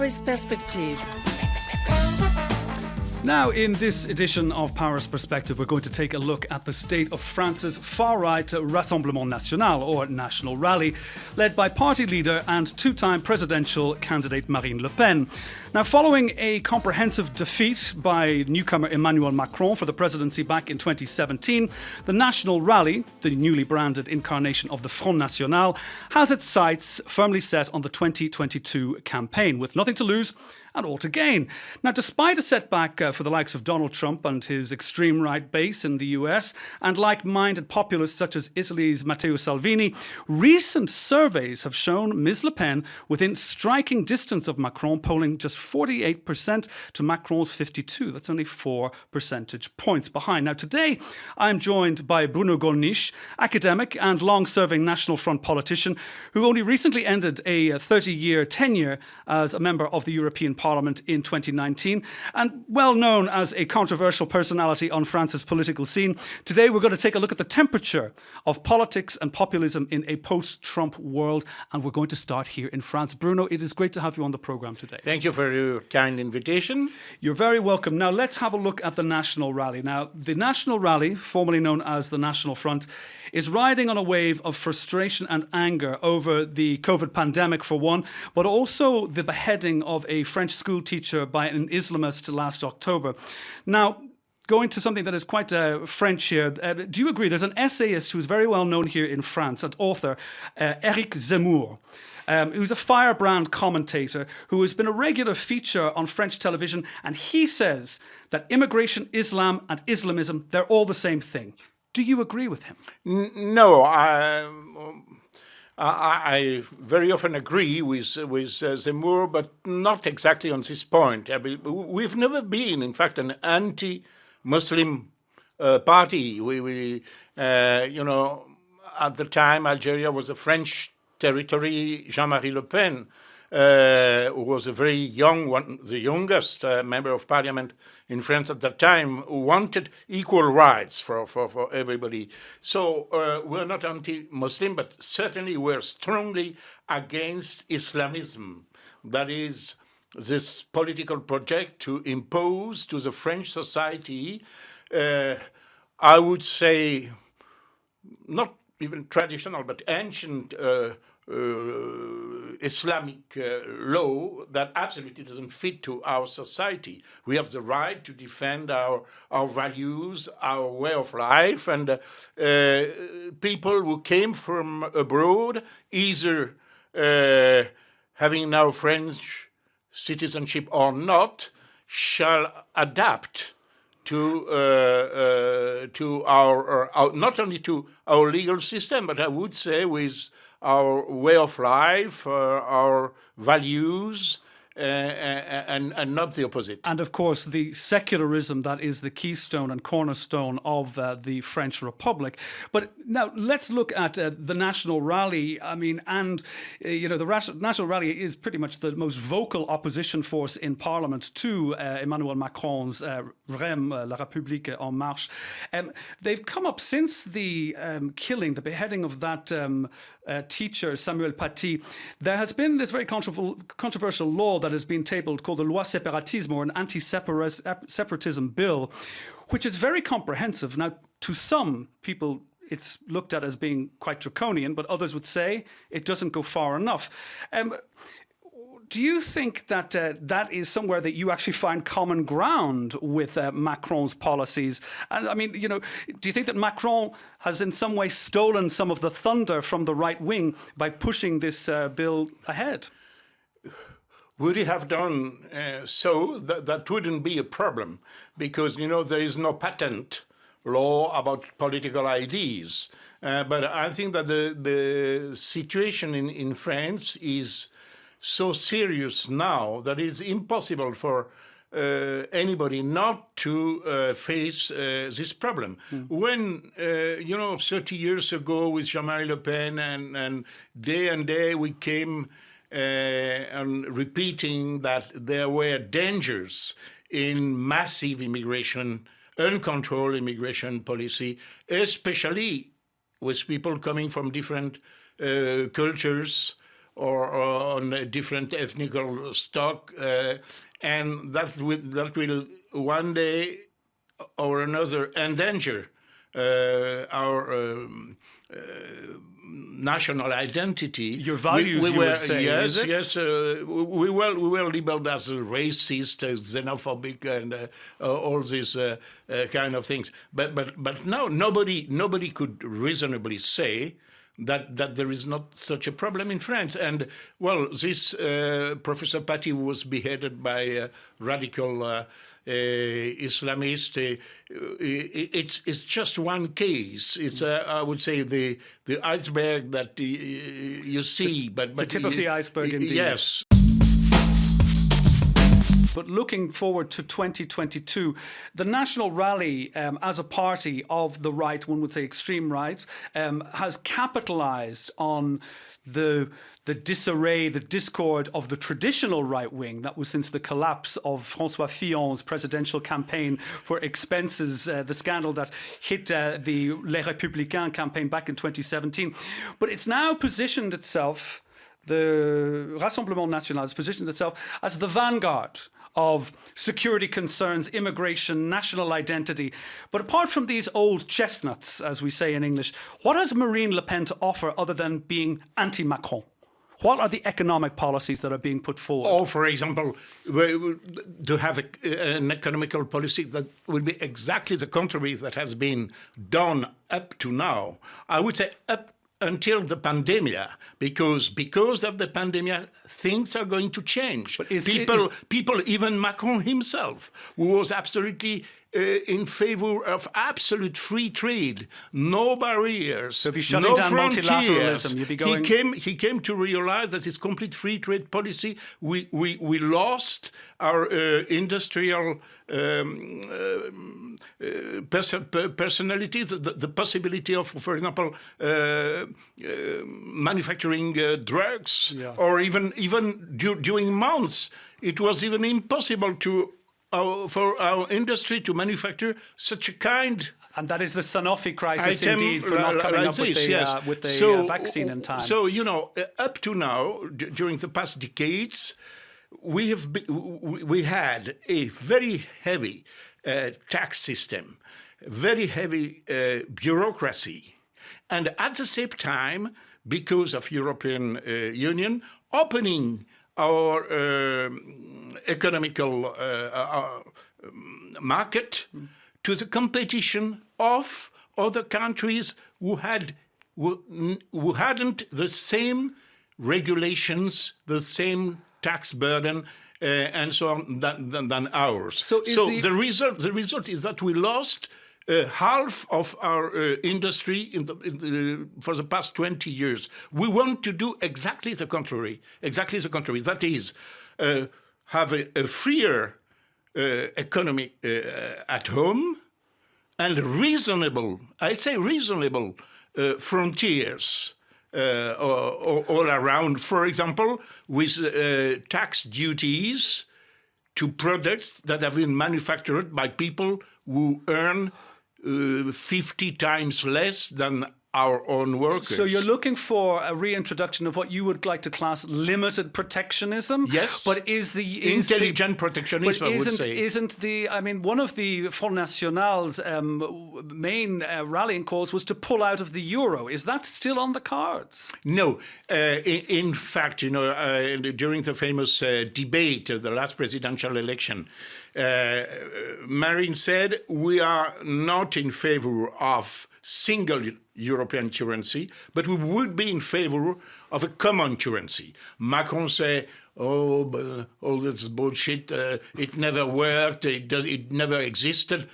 Paris Perspective. Now, in this edition of Paris Perspective, we're going to take a look at the state of France's far-right Rassemblement National, or National Rally, led by party leader and two-time presidential candidate Marion Le Pen. Now, following a comprehensive defeat by newcomer Emmanuel Macron for the presidency back in 2017, the National Rally, the newly branded incarnation of the Front National, has its sights firmly set on the 2022 campaign, with nothing to lose and all to gain. Now, despite a setback for the likes of Donald Trump and his extreme right base in the US, and like-minded populists such as Italy's Matteo Salvini, recent surveys have shown Ms. Le Pen within striking distance of Macron, polling just 48% to Macron's 52%. That's only 4 percentage points behind. Now, today, I'm joined by Bruno Gollnisch, academic and long-serving National Front politician, who only recently ended a 30-year tenure as a member of the European Parliament in 2019, and well known as a controversial personality on France's political scene. Today we're going to take a look at the temperature of politics and populism in a post-Trump world, and we're going to start here in France. Bruno, it is great to have you on the programme today. Thank you for your kind invitation. You're very welcome. Now let's have a look at the National Rally. Now, the National Rally, formerly known as the National Front, is riding on a wave of frustration and anger over the COVID pandemic, for one, but also the beheading of a French school teacher by an Islamist last October. Now, going to something that is quite French here, do you agree? There's an essayist who's very well known here in France, an author, Eric Zemmour, who's a firebrand commentator who has been a regular feature on French television, and he says that immigration, Islam and Islamism, they're all the same thing. Do you agree with him? No, I very often agree with Zemmour, but not exactly on this point. I mean, we've never been, in fact, an anti-Muslim party. At the time, Algeria was a French territory. Jean-Marie Le Pen, who was a very young one, the youngest member of parliament in France at that time, who wanted equal rights for everybody. So we're not anti-Muslim, but certainly we're strongly against Islamism. That is this political project to impose to the French society, I would say, not even traditional, but ancient Islamic law that absolutely doesn't fit to our society. We have the right to defend our values, our way of life, and people who came from abroad, either having now French citizenship or not, shall adapt to our not only to our legal system, but I would say with our way of life, our values, and not the opposite. And of course, the secularism that is the keystone and cornerstone of the French Republic. But now let's look at the National Rally. I mean, and the National Rally is pretty much the most vocal opposition force in Parliament to Emmanuel Macron's REM, La République en Marche. They've come up since the beheading of that teacher, Samuel Paty. There has been this very controversial law that has been tabled called the Loi Séparatisme, or an anti-separatism bill, which is very comprehensive. Now, to some people, it's looked at as being quite draconian, but others would say it doesn't go far enough. Do you think that that is somewhere that you actually find common ground with Macron's policies? And I mean, do you think that Macron has in some way stolen some of the thunder from the right wing by pushing this bill ahead? Would he have done so? That wouldn't be a problem, because, there is no patent law about political ideas. But I think that the situation in France is so serious now that it's impossible for anybody not to face this problem. When, 30 years ago with Jean-Marie Le Pen and day we came and repeating that there were dangers in massive immigration, uncontrolled immigration policy, especially with people coming from different cultures or on a different ethnical stock, and that will one day or another endanger our national identity. Your values, we you were, would say, yes, is it? yes. We were labeled as racist, xenophobic, and all these kind of things. But now nobody could reasonably say that there is not such a problem in France. And well, this Professor Paty was beheaded by radical Islamist. It's just one case. It's I would say the iceberg that you see, but the tip of the iceberg, indeed. Yes. But looking forward to 2022, the National Rally, as a party of the right, one would say extreme right, has capitalised on the disarray, the discord of the traditional right wing. That was since the collapse of François Fillon's presidential campaign for expenses, the scandal that hit the Les Républicains campaign back in 2017. But it's now positioned itself, the Rassemblement National has positioned itself as the vanguard of security concerns, immigration, national identity. But apart from these old chestnuts, as we say in English, what has Marine Le Pen to offer other than being anti-Macron? What are the economic policies that are being put forward? Or, for example, to have an economical policy that would be exactly the contrary that has been done up to now. I would say up until the pandemic, because of the pandemic, things are going to change. But people, even Macron himself, who was absolutely in favor of absolute free trade, no barriers, so be shutting no down frontiers. Multilateralism. You'd be going... He came to realize that this complete free trade policy, we lost our industrial personalities, the possibility of, for example, manufacturing drugs, or even during months, it was even impossible for our industry to manufacture such a kind. And that is the Sanofi crisis, indeed, for not coming up with the vaccine in time. So, up to now, during the past decades, we had a very heavy tax system, very heavy bureaucracy, and at the same time, because of European Union opening our economical market to the competition of other countries who hadn't the same regulations, the same tax burden, and so on than ours. So the result is that we lost half of our industry for the past 20 years. We want to do exactly the contrary. That is, have a freer economy at home and reasonable, I say reasonable, frontiers all around. For example, with tax duties to products that have been manufactured by people who earn 50 times less than our own workers. So you're looking for a reintroduction of what you would like to class limited protectionism? Yes. But intelligent protectionism, I would say. One of the Front National's main rallying calls was to pull out of the euro. Is that still on the cards? No. In fact, during the famous debate of the last presidential election, Marine said, we are not in favor of single European currency, but we would be in favor of a common currency. Macron said, all this bullshit, it never worked, it never existed.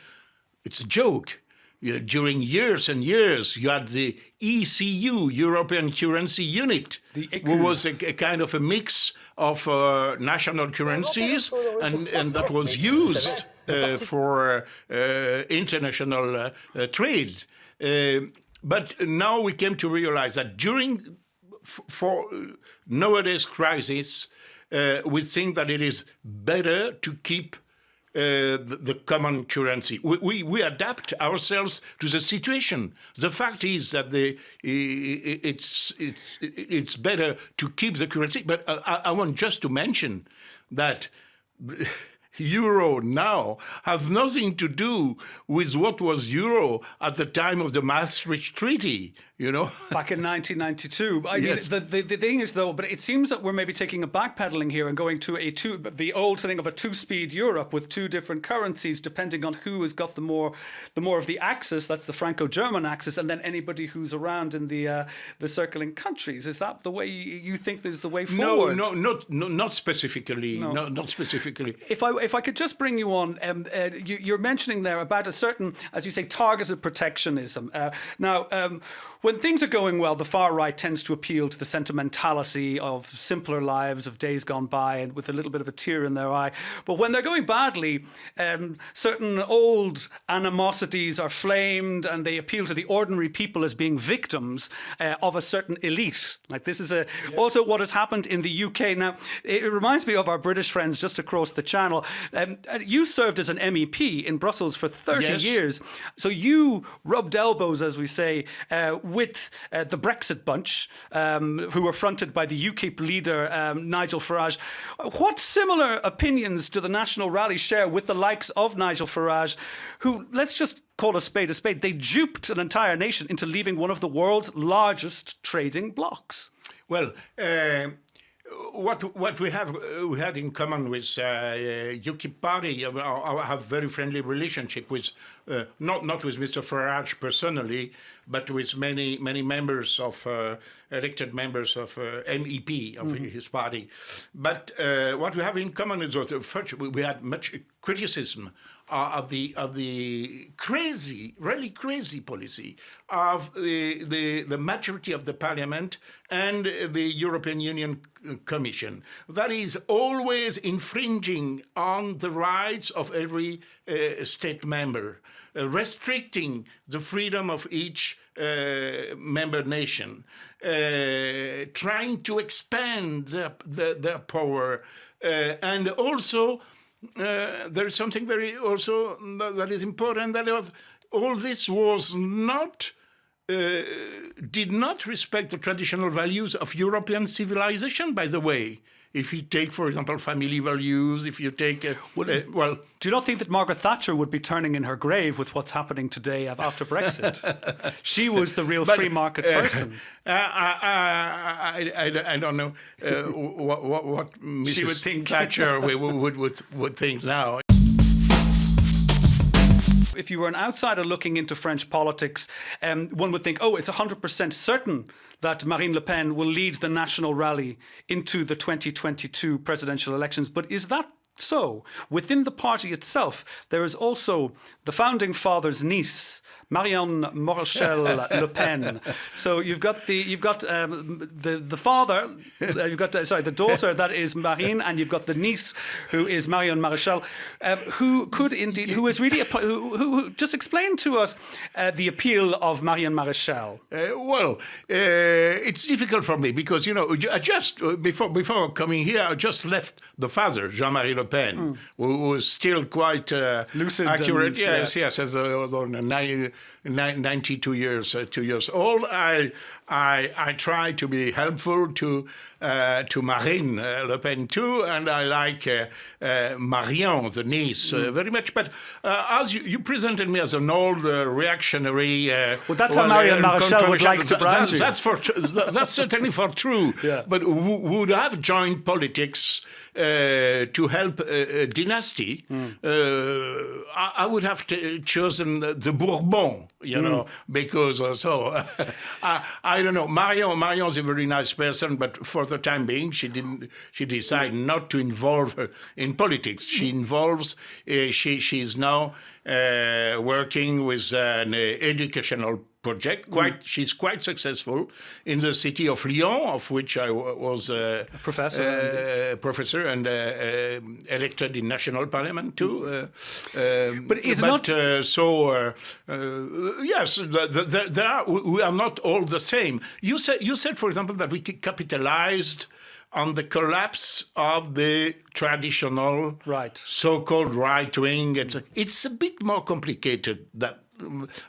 It's a joke. During years and years, you had the ECU, European Currency Unit, who was a kind of a mix of national currencies, and that was used for international trade. But now we came to realize that for nowadays crisis, we think that it is better to keep the common currency. We adapt ourselves to the situation. The fact is that it's better to keep the currency. But I want just to mention that euro now has nothing to do with what was euro at the time of the Maastricht Treaty, Back in 1992. Yes. mean, the thing is, though, but it seems that we're maybe taking a backpedaling here and going to the old thing of a two-speed Europe with two different currencies, depending on who has got the more of the axis. That's the Franco-German axis, and then anybody who's around in the circling countries. Is that the way you think is the way forward? No, not specifically. No, not specifically. If I could just bring you on, you're mentioning there about a certain, as you say, targeted protectionism. When things are going well, the far right tends to appeal to the sentimentality of simpler lives, of days gone by, and with a little bit of a tear in their eye. But when they're going badly, certain old animosities are flamed, and they appeal to the ordinary people as being victims of a certain elite. Like this is also what has happened in the UK. Now, it reminds me of our British friends just across the channel. You served as an MEP in Brussels for 30 years. So you rubbed elbows, as we say, with the Brexit bunch, who were fronted by the UKIP leader, Nigel Farage. What similar opinions do the National Rally share with the likes of Nigel Farage, who, let's just call a spade, they duped an entire nation into leaving one of the world's largest trading blocs? Well, what we had in common with UKIP party, I have very friendly relationship with not with Mr. Farage personally, but with many members of elected members of MEP of his party. But what we have in common is that first we had much criticism of the really crazy policy of the majority of the parliament and the European Union Commission. That is always infringing on the rights of every state member, restricting the freedom of each member nation, trying to expand their power, and also there is something very also that is important, that was all this was not did not respect the traditional values of European civilization, by the way. If you take, for example, family values, if you take, do you not think that Margaret Thatcher would be turning in her grave with what's happening today after Brexit? She was the real free market person. I don't know what Mrs. She would think Thatcher would think now. If you were an outsider looking into French politics, one would think, it's 100% certain that Marine Le Pen will lead the National Rally into the 2022 presidential elections. But is that so? Within the party itself, there is also the founding father's niece, Marion Le Pen. So you've got the father, the daughter, that is Marine, and you've got the niece, who is Marion Maréchal, who just explain to us the appeal of Marion Maréchal. It's difficult for me because I just before coming here, I just left the father, Jean-Marie Le Pen, who was still quite lucid, accurate. Yes, as 92 years old. I try to be helpful to Marine Le Pen too, and I like Marion, the niece, very much. But as you presented me as an old reactionary, that's how Marion Maréchal would like to brand you. That's certainly for true. Yeah. But who would have joined politics to help a dynasty? I would have chosen the Bourbon, because I don't know. Marion's a very nice person, but for the time being, she decided not to involve her in politics. She's now working with an educational project. She's quite successful in the city of Lyon, of which I was a professor and elected in national parliament too. Yes, we are not all the same. You said, for example, that we capitalized on the collapse of the traditional Right. so-called right wing. It's a bit more complicated. That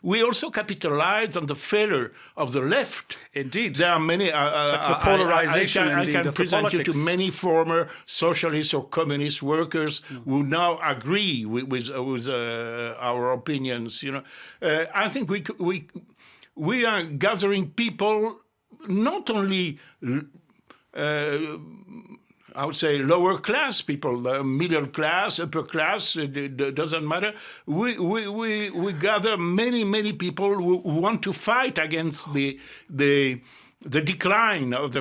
we also capitalize on the failure of the left. Indeed. There are many. That's the polarization, I indeed, can of the present you to politics. many former socialist or communist workers who now agree with our opinions. I think we are gathering people, not only I would say lower class people, middle class, upper class, it doesn't matter. We gather many people who want to fight against the decline of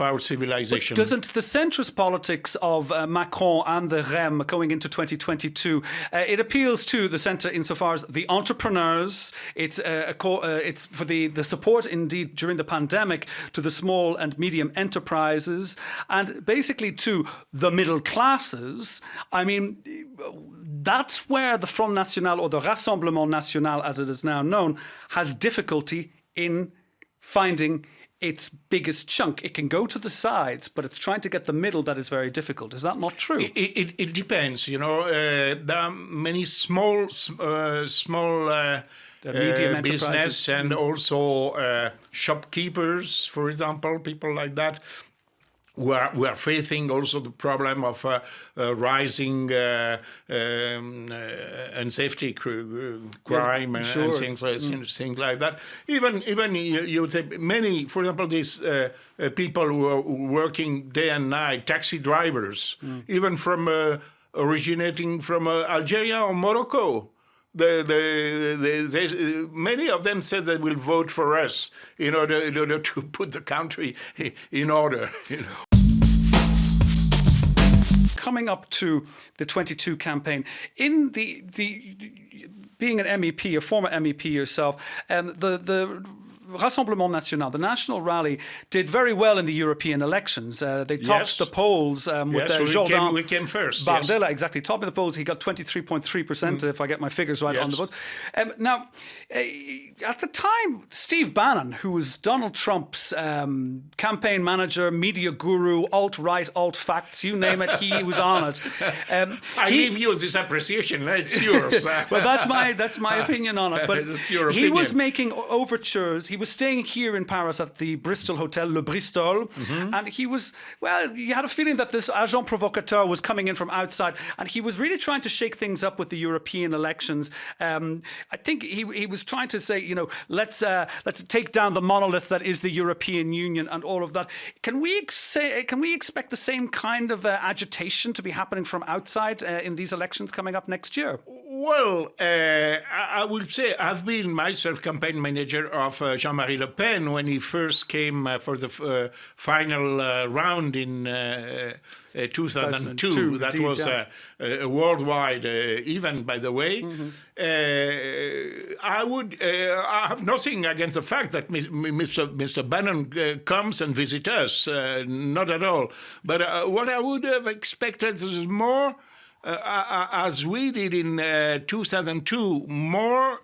our civilization. Doesn't the centrist politics of Macron and the REM going into 2022, it appeals to the centre insofar as the entrepreneurs, it's for the support indeed during the pandemic to the small and medium enterprises and basically to the middle classes. I mean, that's where the Front National or the Rassemblement National as it is now known has difficulty in finding its biggest chunk. It can go to the sides, but it's trying to get the middle that is very difficult. Is that not true? It depends. There are many small medium business and also shopkeepers, for example, people like that. We are facing also the problem of rising unsafety crime and things like that. Even you would say many, for example, these people who are working day and night, taxi drivers, even from originating from Algeria or Morocco. Many of them said they will vote for us in order to put the country in order. Coming up to the 22 campaign, in the being an MEP, a former MEP yourself, the Rassemblement National, the National Rally, did very well in the European elections. They topped the polls with Jordan. We came first. Bardella, yes. Exactly, topping the polls. He got 23.3%, if I get my figures right, on the vote. Now, at the time, Steve Bannon, who was Donald Trump's campaign manager, media guru, alt-right, alt-facts, you name it, he was on it. I leave you this appreciation. It's yours. Well, that's my opinion on it. But that's your he opinion. was making overtures. He was staying here in Paris at the Bristol Hotel, Le Bristol, and you had a feeling that this agent provocateur was coming in from outside, and he was really trying to shake things up with the European elections. I think he was trying to say, let's take down the monolith that is the European Union and all of that. Can we expect the same kind of agitation to be happening from outside in these elections coming up next year? Well, I would say I've been myself campaign manager of Jean-Marie Le Pen when he first came for the final round in 2002. That indeed, was a worldwide event, by the way. I have nothing against the fact that Mr. Bannon comes and visits us, not at all. But what I would have expected is more, as we did in 2002, more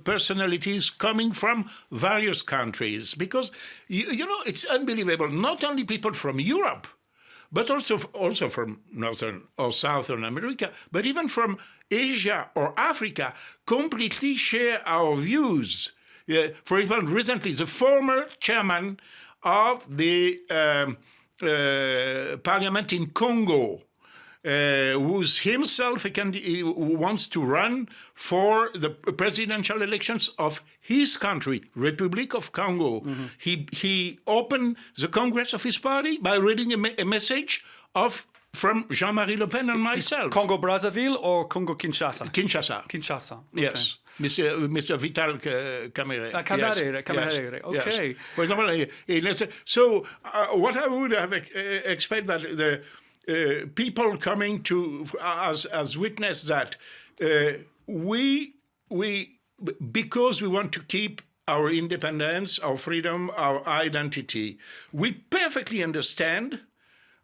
personalities coming from various countries. Because, it's unbelievable. Not only people from Europe, but also from Northern or Southern America, but even from Asia or Africa, completely share our views. For example, recently, the former chairman of the parliament in Congo, who's himself who wants to run for the presidential elections of his country, Republic of Congo. He opened the Congress of his party by reading a message from Jean-Marie Le Pen and myself. Congo Brazzaville or Congo Kinshasa? Kinshasa. Kinshasa. Okay. Yes. Mr. Vital Kamerhe. Kamerhe. Okay. Yes. For example, so what I would have expected that the people coming to as witness that because we want to keep our independence, our freedom, our identity, we perfectly understand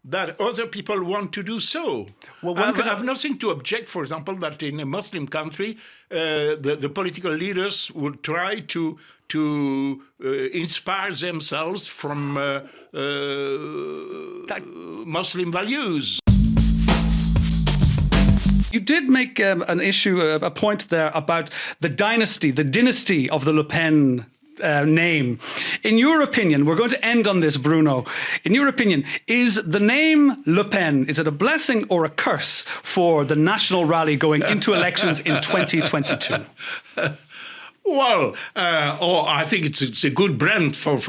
that other people want to do so. Well, I have nothing to object, for example, that in a Muslim country, the political leaders would try to inspire themselves from Muslim values. You did make an issue, a point there about the dynasty of the Le Pen name. In your opinion, we're going to end on this, Bruno. In your opinion, is the name Le Pen, is it a blessing or a curse for the national rally going into elections in 2022? Well, I think it's a good brand for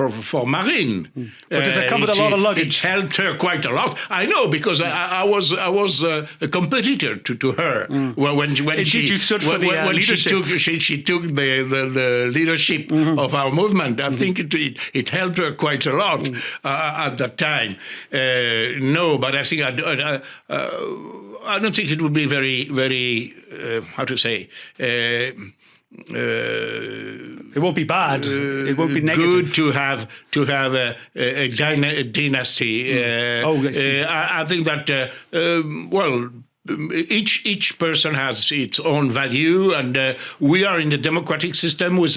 Marine. But does it come with a lot of luggage? It helped her quite a lot. I know, because I was a competitor to her when you stood for the leadership. She took the leadership of our movement. I think it helped her quite a lot at that time. No, but I think I don't think it would be very how to say. It won't be bad. It won't be negative. Good to have a dynasty. I think that each person has its own value, and we are in the democratic system with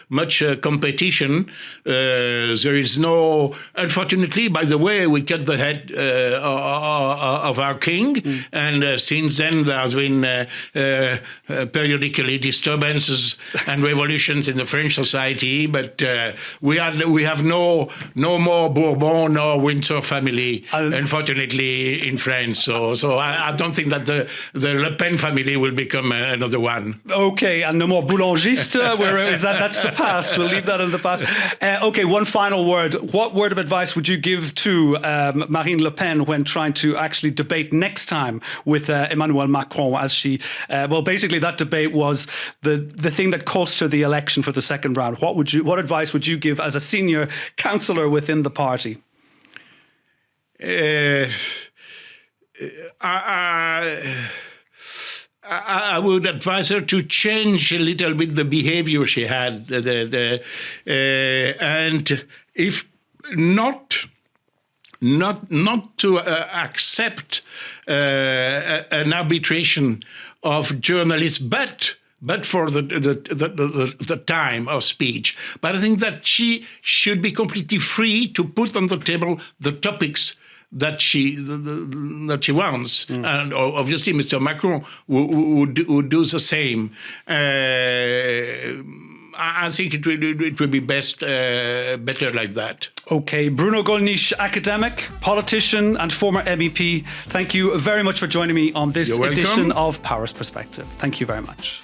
much competition. There is no, unfortunately, by the way, we cut the head of our king, and since then there has been periodically disturbances and revolutions in the French society. But we have no more Bourbon nor Windsor family, unfortunately, in France. So I don't think that the Le Pen family will become another one. Okay, and no more boulangiste. That's the past. We'll leave that in the past. Okay, one final word. What word of advice would you give to Marine Le Pen when trying to actually debate next time with Emmanuel Macron? As she, basically that debate was the thing that cost her the election for the second round. What advice would you give as a senior councillor within the party? I would advise her to change a little bit the behavior she had, and if not to accept an arbitration of journalists, but for the time of speech. But I think that she should be completely free to put on the table the topics that she wants, and obviously Mr. Macron would do the same. I think it will be better like that. Okay, Bruno Gollnisch, academic, politician, and former MEP. Thank you very much for joining me on this edition of Paris Perspective. Thank you very much.